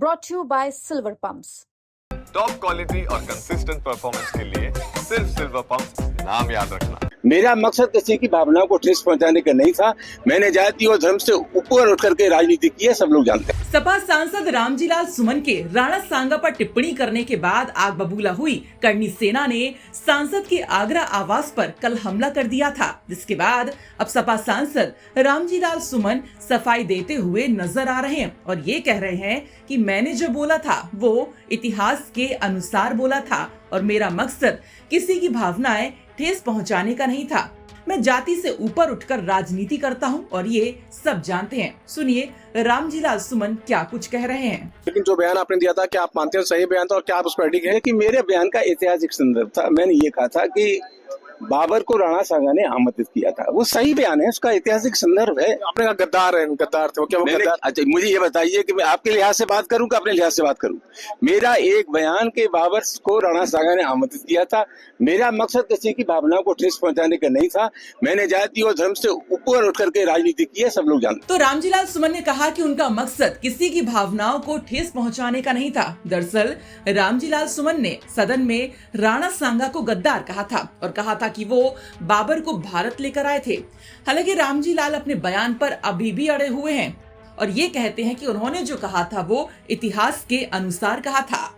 brought to you by Silver Pumps. Top quality और consistent performance के लिए सिर्फ सिल्वर पंप नाम याद रखना। मेरा मकसद किसी की भावनाओं को ठेस पहुंचाने का नहीं था। मैंने जाति और धर्म से ऊपर उठ करके राजनीति की है, सब लोग जानते हैं। सपा सांसद रामजीलाल सुमन के राणा सांगा पर टिप्पणी करने के बाद आग बबूला हुई करनी सेना ने सांसद के आगरा आवास पर कल हमला कर दिया था, जिसके बाद अब सपा सांसद रामजीलाल सुमन सफाई देते हुए नजर आ रहे हैं और ये कह रहे हैं कि मैंने जो बोला था वो इतिहास के अनुसार बोला था और मेरा मकसद किसी की भावनाएं ठेस पहुंचाने का नहीं था। मैं जाति से ऊपर उठकर राजनीति करता हूं और ये सब जानते हैं। सुनिए रामजीलाल सुमन क्या कुछ कह रहे हैं। लेकिन जो बयान आपने दिया था, क्या आप मानते हो सही बयान था और क्या आप उस पर अडिग हैं? कि मेरे बयान का ऐतिहासिक संदर्भ था। मैंने ये कहा था कि बाबर को राणा सांगा ने आमंत्रित किया था, वो सही बयान है, उसका ऐतिहासिक संदर्भ है। आपने कहा गद्दार है, गद्दार थे, क्या वो गद्दार? अच्छा, मुझे ये बताइए कि मैं आपके लिहाज से बात करूं कि अपने लिहाज से बात करूं? मेरा एक बयान के बाबर को राणा सांगा ने आमंत्रित किया था। मेरा मकसद किसी की भावनाओं को ठेस पहुंचाने का नहीं था। मैंने जाति और धर्म से ऊपर उठ करके राजनीति की है, सब लोग जानते हैं। तो रामजीलाल सुमन ने कहा कि उनका मकसद किसी की भावनाओं को ठेस पहुंचाने का नहीं था। दरअसल रामजीलाल सुमन ने सदन में राणा सांगा को गद्दार कहा था और कहा था कि वो बाबर को भारत लेकर आए थे। हालांकि रामजीलाल अपने बयान पर अभी भी अड़े हुए हैं और ये कहते हैं कि उन्होंने जो कहा था वो इतिहास के अनुसार कहा था,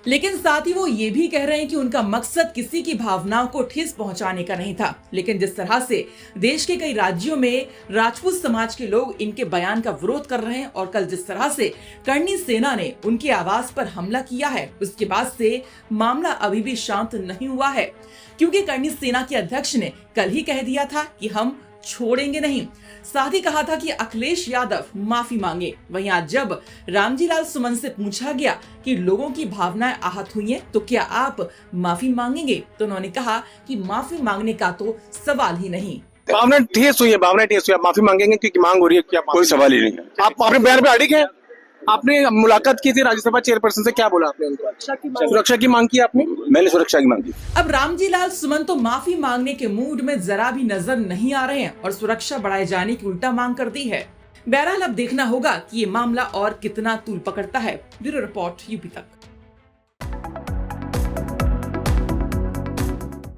लेकिन साथ ही वो ये भी कह रहे हैं कि उनका मकसद किसी की भावनाओं को ठेस पहुंचाने का नहीं था। लेकिन जिस तरह से देश के कई राज्यों में राजपूत समाज के लोग इनके बयान का विरोध कर रहे हैं और कल जिस तरह से करनी सेना ने उनके आवास पर हमला किया है, उसके बाद से मामला अभी भी शांत नहीं हुआ है, क्योंकि करनी सेना के अध्यक्ष ने कल ही कह दिया था कि हम छोड़ेंगे नहीं। साथ ही कहा था कि अखिलेश यादव माफी मांगे। वहीं आज जब रामजीलाल सुमन से पूछा गया कि लोगों की भावनाएं आहत हुई हैं, तो क्या आप माफी मांगेंगे, तो उन्होंने कहा कि माफी मांगने का तो सवाल ही नहीं। भावनाएं ठेस हुई है, भावनाएं ठेस हुई है, आप माफी मांगेंगे क्योंकि मांग हो रही है? क्या कोई सवाल ही नहीं है। आप अपने बयान पे अडिग हैं? आपने मुलाकात की थी राज्यसभा चेयरपर्सन से, क्या बोला आपने उनको? सुरक्षा की मांग की आपने? मैंने सुरक्षा की मांग की। अब रामजीलाल सुमन तो माफी मांगने के मूड में जरा भी नजर नहीं आ रहे हैं और सुरक्षा बढ़ाए जाने की उल्टा मांग कर दी है। बहरहाल अब देखना होगा कि ये मामला और कितना तूल पकड़ता है। ब्यूरो रिपोर्ट यूपी तक।